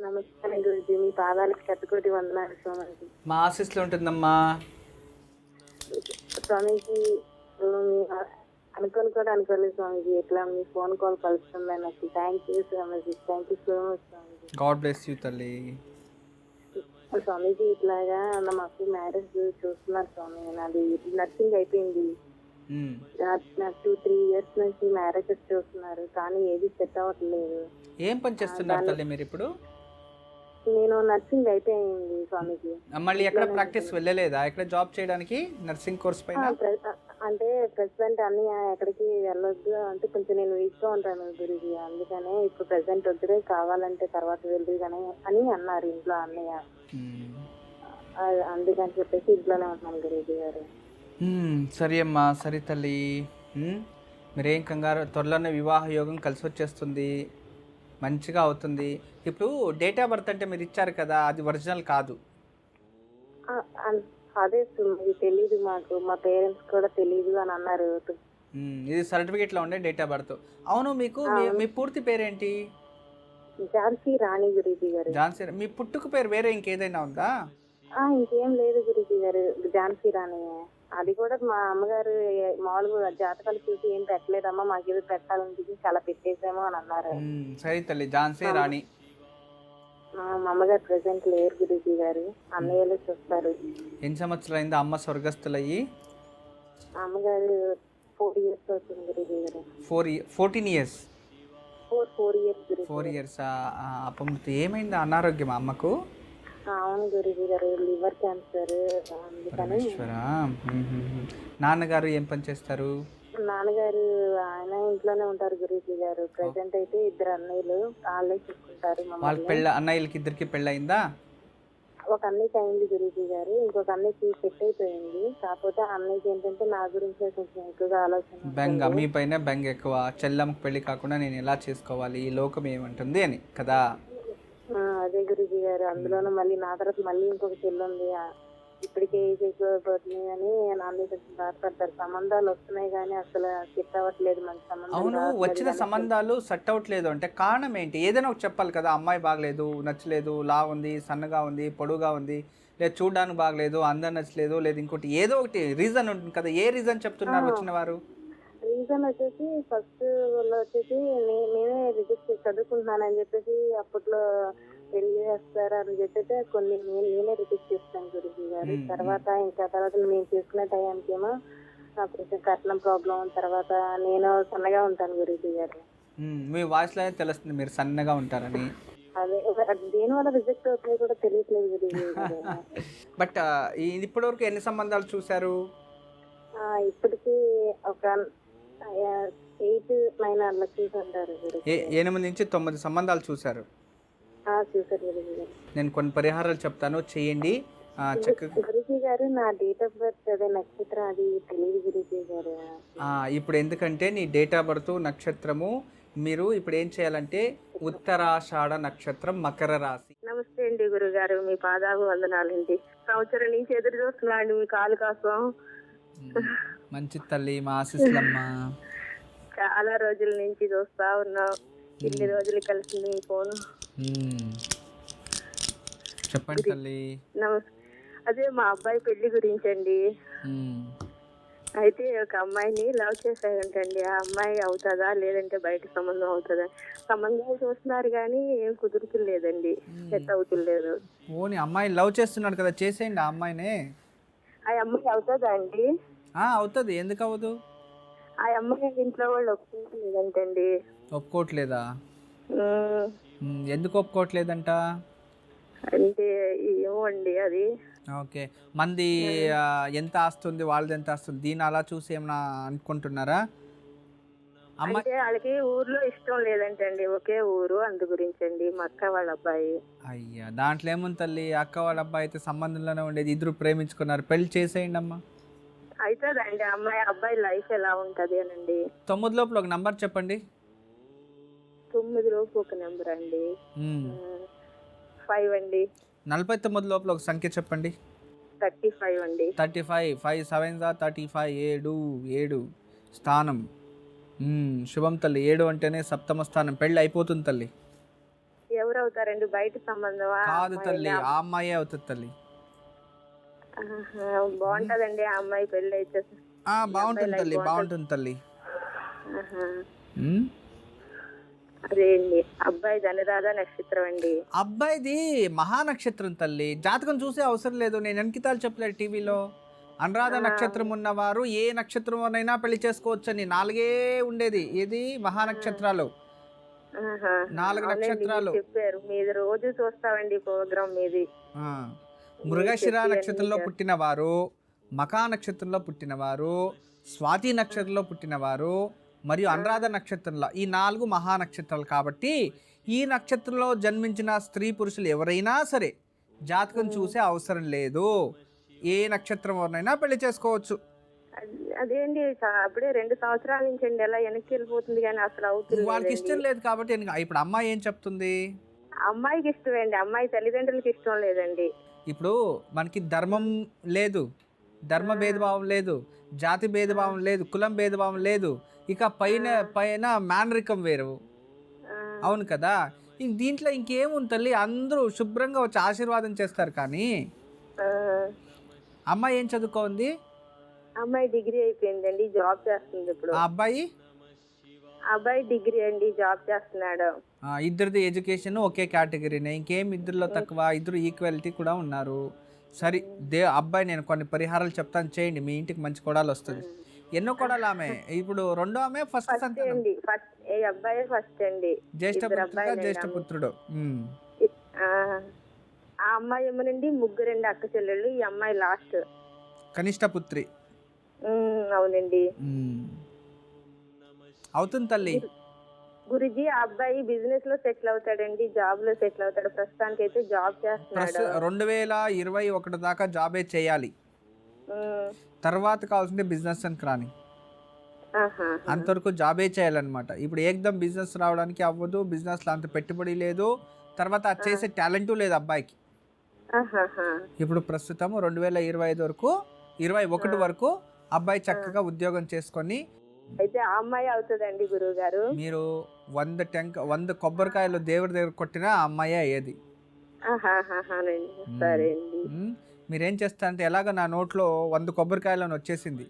నమస్కారం గురుజీ, మీ పాదాలకు శతకోటి వందనాలు స్వామీజీ. మా ఆశీస్సులో ఉంటుందమ్మా. స్వామీజీ, మీ అనుకోని కూడా అనుకోలేదు స్వామీజీ, ఎట్లా మీ ఫోన్ కాల్ కలుస్తుందని. నాకు thank you Swamiji, thank you so much Swamiji. God bless you తల్లి. స్వామీజీ, ఇట్లాగా మాకు మ్యారేజ్ చూస్తున్నారు స్వామి. నాది నర్సింగ్ అయిపోయింది. నాకు 2-3 years నుంచి మ్యారేజెస్ చూస్తున్నారు, కానీ ఏది సెట్ అవ్వట్లేదు. ఏం పని చేస్తున్నారు తల్లి మీరు ఇప్పుడు? నేను నర్సింగ్ అయిపోయింది స్వామీజీ. మళ్ళీ ఎక్కడ ప్రాక్టీస్ వెళ్ళలేదా? ఎక్కడ జాబ్ చేయడానికి నర్సింగ్ కోర్స్ పైన? అంటే ప్రెసిడెంట్ అన్ని ఎక్కడికి వెళ్ళొద్దు అంటే కొంచెం నేను వీక్ గా ఉంటాను గురుజీ, అందుకనే ఇప్పుడు ప్రెసిడెంట్ వద్దురే, కావాలంటే తర్వాత వెళ్ళి కానీ అని అన్నారు ఇంట్లో అన్నయ్య. అందుకని చెప్పేసి ఇంట్లోనే ఉన్నాను గురుజీ గారు. సరే అమ్మా, సరే తల్లి. మీరేం కంగారు, త్వరలోనే వివాహ యోగం కలిసి వచ్చేస్తుంది, మంచిగా అవుతుంది. ఇప్పుడు డేట్ ఆఫ్ బర్త్ అంటే మీరు ఇచ్చారు కదా, అది ఒరిజినల్ కాదు. అదే తెలీదు, మాకు మా పేరెంట్స్ కూడా తెలీదు అని అన్నారు. ఇది సర్టిఫికేట్లో ఉండే డేట్ ఆఫ్ బర్త్. అవును, మీకు మీ పూర్తి పేరేంటి? ఝాన్సీ రాణి గురుజీ గారు. ఝాన్సీ. మీ పుట్టుక పేరు వేరే ఇంకేదైనా ఉందా? ఇంకేం లేదు గురుజీ గారు, ఝాన్సీ రాణి. అది కూడా మా అమ్మగారు మామూలుగా జాతకాలు చూసి ఏం పెట్టలేదమ్మా, మాకు ఏదో పెట్టాలని చాలా పెట్టేసాము అని అన్నారు. సరే తల్లి, ఝాన్సీ రాణి. మా అమ్మగారు ప్రెసెంట్ లేరు గురుజీ గారు, అన్నయ్యలు చూస్తారు. ఎన్ని సంవత్సరాలు అయిందా అమ్మ స్వర్గస్థులయ్యి? అమ్మగారు 4 years అవుతుంది గురుజీ గారు. 14 years. 4 years గురుజీ. 4 years. అప్పుడు ఏమైంది, అనారోగ్యం అమ్మకు? అవును గురుజీ గారు, లివర్ క్యాన్సర్. అందుకని. నాన్నగారు ఏం పని చేస్తారు? నాన్నగారు ఆయన ఇంట్లోనే ఉంటారు గురుజీ గారు. ప్రెసెంట్ అయితే 2 అన్నయ్యలు, వాళ్ళే చూసుకుంటారు. వాళ్ళ పెళ్ళ, అన్నయ్యలకి ఇద్దరికి పెళ్ళి అయిందా? ఒక అన్నయ్యకి అయింది గురుజీ గారు, ఇంకొక అన్నయ్యకి సెట్ అయిపోయింది. కాకపోతే అన్నయ్యకి ఏంటంటే నా గురించి కొంచెం ఎక్కువగా ఆలోచన, బెంగ, మీ పైన బెంగ ఎక్కువ. చెల్లమ్మకి పెళ్లి కాకుండా నేను ఎలా చేసుకోవాలి, ఈ లోకం ఏమంటుంది అని కదా. అదే గురుజీ గారు, అందులోనూ మళ్ళీ నా తర్వాత మళ్ళీ ఇంకొక చెల్లి ఉంది. ఇప్పటికే ఏజ్ ఎక్కువైపోతుంది అని నాన్న కొంచెం బాధపడతారు. సంబంధాలు వస్తున్నాయి కానీ అసలు సెట్ అవ్వట్లేదు, మంచి సంబంధం. అవును, వచ్చిన సంబంధాలు సెట్ అవ్వట్లేదు అంటే కారణం ఏంటి? ఏదైనా ఒక చెప్పాలి కదా. అమ్మాయి బాగలేదు, నచ్చలేదు, లా ఉంది, సన్నగా ఉంది, పొడుగా ఉంది, లేదా చూడడానికి బాగలేదు, అందరు నచ్చలేదు, లేదా ఇంకోటి ఏదో ఒకటి రీజన్ ఉంటుంది కదా. ఏ రీజన్ చెప్తున్నారు వచ్చిన వారు? రీజన్ వచ్చేసి ఫస్ట్ వచ్చేసి నేనే రిజిస్టర్ చదువుకుంటున్నానని చెప్పేసి అప్పట్లో పెళ్లి చేస్తారు అని చెప్పేసి కొన్ని నేనే రిజిస్టర్ చేస్తాను గురుజీ గారు. తర్వాత మేము చేసుకునే టైంకి ఏమో కొంచెం కట్నం ప్రాబ్లం, తర్వాత నేను సన్నగా ఉంటాను గురుజీ గారు. మీ వాయిస్ లోనే తెలుస్తుంది మీరు సన్నగా ఉంటారని. అదే దేని వల్ల రిజెక్ట్ అవుతుంది కూడా తెలియట్లేదు గురుజీ గారు. బట్ ఇప్పటి వరకు ఎన్ని సంబంధాలు చూసారు? ఇప్పటికి ఒక 8-9 అట్లా చూసుంటారు. 8 నుంచి 9 సంబంధాలు చూసారు. చూసారు గురుజీ గారు. నేను కొన్ని పరిహారాలు చెప్తాను, చేయండి. గురుజీ గారు, నా డేట్ ఆఫ్ బర్త్ అదే నక్షత్రం అది తెలియదు గురుజీ గారు. ఇప్పుడు ఎందుకంటే నీ డేట్ ఆఫ్ బర్త్ నక్షత్రము, మీరు ఇప్పుడు ఏం చేయాలంటే ఉత్తరాషాఢ నక్షత్రం, మకర రాశి. నమస్తే అండి గురుగారు, మీ పాదాలు వందనాలండి. సంవత్సరం నుంచి ఎదురు చూస్తున్నా అండి మీ కాలు కోసం. మంచి తల్లి, మా ఆశీస్సులమ్మా. చాలా రోజుల నుంచి చూస్తా ఉన్నాం, ఇన్ని రోజులు కలిసి మీ ఫోన్. చెప్పండి తల్లి. అదే మా అబ్బాయి పెళ్లి గురించి అండి. అయితే ఒక అమ్మాయిని లవ్ చేశారంటండి. ఆ అమ్మాయి అవుతుందా లేదంటే బయట సంబంధం అవుతుందా? సంబంధాలు చూస్తున్నారు కానీ ఏం కుదురుతులేదండి, సెట్ అవుతులేదు. ఓని అమ్మాయి లవ్ చేస్తున్నాడు కదా, చేసేయండి ఆ అమ్మాయినే. ఆ అమ్మాయి అవుతుందా అండి? అవుతుంది, ఎందుకు అవ్వదు? ఆ అమ్మాయి ఇంట్లో వాళ్ళు ఒప్పుకోవట్లేదంటండి. ఒప్పుకోవట్లేదా? ఎందుకు ఒప్పుకోవట్లేదంట అంటే ఏమో అండి అది. ఓకే, మంది ఎంత ఆస్తుంది, వాళ్ళది ఎంత ఆస్తుంది, దీన్ని అలా చూసి ఏమన్నా అనుకుంటున్నారా? అంటే వాళ్ళకి ఊర్లో ఇష్టం లేదంటండి, ఒకే ఊరు, అందు గురించి అండి. మా అక్క వాళ్ళ అబ్బాయి. అయ్యా, దాంట్లో ఏముంది తల్లి, అక్క వాళ్ళ అబ్బాయి అయితే సంబంధంలోనే ఉండేది, ఇద్దరు ప్రేమించుకున్నారు, పెళ్లి చేసేయండి అమ్మా. అవుతుందండి. అబ్బాయి లైఫ్ ఎలా ఉంటది అనండి. 9 లోపల ఒక నంబర్ చెప్పండి. 9 లోపు ఒక నెంబర్ అండి. 5 అండి. 49 లోపల ఒక సంఖ్య చెప్పండి. 35 అండి. 35. 5 7 35. 7 స్థానం. శుభం తల్లి. 7 అంటేనే సప్తమ స్థానం, పెళ్ళి అయిపోతుంది తల్లి. ఎవరు అవుతారండి? బయట సంబంధమా? కాదు తల్లి, ఆ అమ్మాయే అవుతుంది తల్లి. బాగుంటదండి ఆ అమ్మాయి పెళ్లి అయితే? బాగుంటుంది తల్లి, బాగుంటుంది తల్లి. అదే అండి, అబ్బాయి అనురాధ నక్షత్రం అండి. అబ్బాయిది మహానక్షత్రం తల్లి. జాతకం చూసే అవసరం లేదు, నేను అంకితాలు చెప్పలేదు టీవీలో. అనురాధ నక్షత్రం ఉన్నవారు ఏ నక్షత్రంలోనైనా పెళ్లి చేసుకోవచ్చని 4 ఉండేది. ఏది మహానక్షత్రాలు 4 నక్షత్రాలు చెప్పారు. మీది రోజు చూస్తామండి ప్రోగ్రామ్ మీది. మృగశిర నక్షత్రంలో పుట్టినవారు, మకా నక్షత్రంలో పుట్టినవారు, స్వాతి నక్షత్రంలో పుట్టినవారు మరియు అనురాధ నక్షత్రంలో, ఈ 4 మహానక్షత్రాలు. కాబట్టి ఈ నక్షత్రంలో జన్మించిన స్త్రీ పురుషులు ఎవరైనా సరే జాతకం చూసే అవసరం లేదు. ఏ నక్షత్రం ఎవరినైనా పెళ్లి చేసుకోవచ్చు. అదేంటి అప్పుడే 2 సంవత్సరాల నుంచి అండి ఎలా వెనక్కి వెళ్ళిపోతుంది కానీ అసలు అవుతుంది. వాళ్ళకి ఇష్టం లేదు కాబట్టి. ఇప్పుడు అమ్మాయి ఏం చెప్తుంది? అమ్మాయికి ఇష్టమేండి, అమ్మాయి తల్లిదండ్రులకి ఇష్టం లేదండి. ఇప్పుడు మనకి ధర్మం లేదు, ధర్మ భేదభావం లేదు, జాతి భేదభావం లేదు, కులం భేదభావం లేదు. ఇక పైన మేనరికం వేరు. అవును కదా. దీంట్లో ఇంకేముంది తల్లి? అందరూ శుభ్రంగా వచ్చి ఆశీర్వాదం చేస్తారు. కానీ అమ్మాయి ఏం చదువుకోంది? అమ్మాయి డిగ్రీ అయిపోయిందండి, జాబ్ చేస్తుంది ఇప్పుడు. అబ్బాయి డిగ్రీ అండి, జాబ్ చేస్తున్నాడు. ఇద్దరిది ఎడ్యుకేషన్ ఒకే కేటగిరీనే, ఇంకేం ఇద్దరిలో తక్కువ, ఇద్దరు ఈక్వాలిటీ కూడా ఉన్నారు. సరే అబ్బాయి నేను కొన్ని పరిహారాలు చెప్తాను, చేయండి, మీ ఇంటికి మంచి కోడలు వస్తుంది. ఎన్నో కోడలు ఆమె? ఇప్పుడు రెండో ఆమె, ఫస్ట్ సంతానం. అబ్బాయి ఫస్ట్ అండి, జ్యేష్ఠపుత్రుడు. ఆ అమ్మాయి ఏమోనండి ముగ్గురండి అక్క చెల్లెళ్ళు, ఈ అమ్మాయి లాస్ట్ కనిష్ట పుత్రి. అవునండి. అవుతుంది తల్లి. గురుజీ ఆ అబ్బాయి బిజినెస్ లో సెటిల్ అవుతాడండి, జాబ్ లో సెటిల్ అవుతాడు? ప్రస్తుతానికి అయితే జాబ్ చేస్తున్నాడు. 2021 దాకా జాబే చేయాలి, తర్వాత కావాల్సింటే బిజినెస్ అని రాని, అంతవరకు జాబే చేయాలన్నమాట. ఇప్పుడు ఏకదం బిజినెస్ రావడానికి అవ్వదు, బిజినెస్ లో అంత పెట్టుబడి లేదు, తర్వాత అది చేసే టాలెంట్ లేదు అబ్బాయికి. ఇప్పుడు ప్రస్తుతం 2021 వరకు అబ్బాయి చక్కగా ఉద్యోగం చేసుకొని అయితే ఆ అమ్మాయి అవుతుందండి గురువు గారు. మీరు 100 కొబ్బరికాయలు దేవుడి దగ్గర కొట్టినా ఆ అమ్మాయి అయ్యేది. మీరేం చేస్తారంటే, ఎలాగ నా నోట్లో 100 కొబ్బరికాయలను వచ్చేసింది,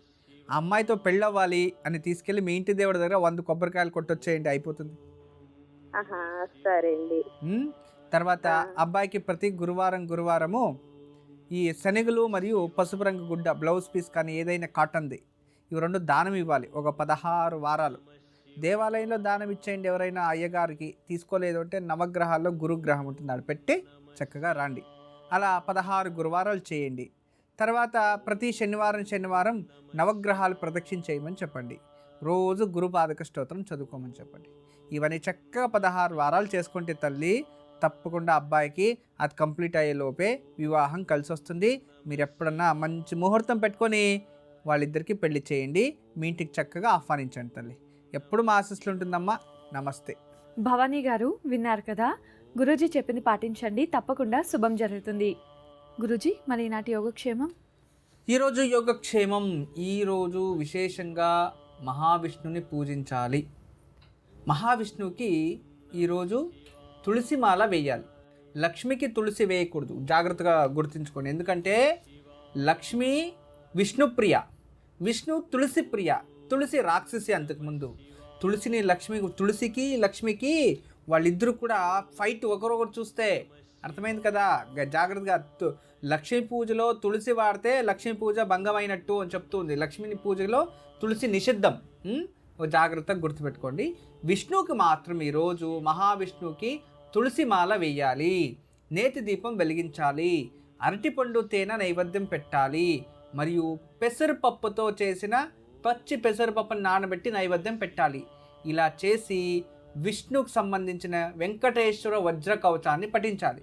ఆ అమ్మాయితో పెళ్ళవ్వాలి అని తీసుకెళ్ళి మీ ఇంటి దేవుడి దగ్గర 100 కొబ్బరికాయలు కొట్టొచ్చేయండి, అయిపోతుంది. తర్వాత అబ్బాయికి ప్రతి గురువారము ఈ శనగలు మరియు పసుపు రంగు గుడ్డ, బ్లౌజ్ పీస్ కానీ ఏదైనా కాటన్ది, ఇవి 2 దానం ఇవ్వాలి. ఒక 16 వారాలు దేవాలయంలో దానం ఇచ్చేయండి. ఎవరైనా అయ్యగారికి తీసుకోలేదు అంటే నవగ్రహాల్లో గురుగ్రహం ఉంటుంది, అది పెట్టి చక్కగా రండి. అలా 16 గురువారాలు చేయండి. తర్వాత ప్రతి శనివారం నవగ్రహాలు ప్రదక్షిణ చేయమని చెప్పండి. రోజు గురుపాదక స్తోత్రం చదువుకోమని చెప్పండి. ఇవన్నీ చక్కగా 16 వారాలు చేసుకుంటే తల్లి తప్పకుండా అబ్బాయికి అది కంప్లీట్ అయ్యే లోపే వివాహం కలిసి వస్తుంది. మీరు ఎప్పుడన్నా మంచి ముహూర్తం పెట్టుకొని వాళ్ళిద్దరికీ పెళ్లి చేయండి, మీ ఇంటికి చక్కగా ఆహ్వానించండి తల్లి. ఎప్పుడు మా ఆశీస్సులు ఉంటుందమ్మా. నమస్తే. భవానీ గారు విన్నారు కదా, గురూజీ చెప్పింది పాటించండి, తప్పకుండా శుభం జరుగుతుంది. గురూజీ మరి ఈనాటి యోగక్షేమం? ఈరోజు యోగక్షేమం, ఈరోజు విశేషంగా మహావిష్ణుని పూజించాలి. మహావిష్ణువుకి ఈరోజు తులసిమాల వేయాలి. లక్ష్మికి తులసి వేయకూడదు, జాగ్రత్తగా గుర్తుంచుకోండి. ఎందుకంటే లక్ష్మి విష్ణుప్రియ, విష్ణు తులసి ప్రియ. తులసి రాక్షసి అంతకుముందు. తులసికి లక్ష్మికి వాళ్ళిద్దరూ కూడా ఫైట్, ఒకరొకరు చూస్తే అర్థమైంది కదా. జాగ్రత్తగా లక్ష్మీ పూజలో తులసి వాడితే లక్ష్మీ పూజ భంగమైనట్టు అని చెప్తుంది. లక్ష్మిని పూజలో తులసి నిషిద్ధం, జాగ్రత్తగా గుర్తుపెట్టుకోండి. విష్ణువుకి మాత్రం ఈరోజు మహావిష్ణువుకి తులసిమాల వేయాలి, నేతి దీపం వెలిగించాలి, అరటిపండు తేనె నైవేద్యం పెట్టాలి, మరియు పెసరపప్పుతో చేసిన పచ్చి పెసరపప్పును నానబెట్టి నైవేద్యం పెట్టాలి. ఇలా చేసి విష్ణువుకు సంబంధించిన వెంకటేశ్వర వజ్ర కవచాన్ని పఠించాలి.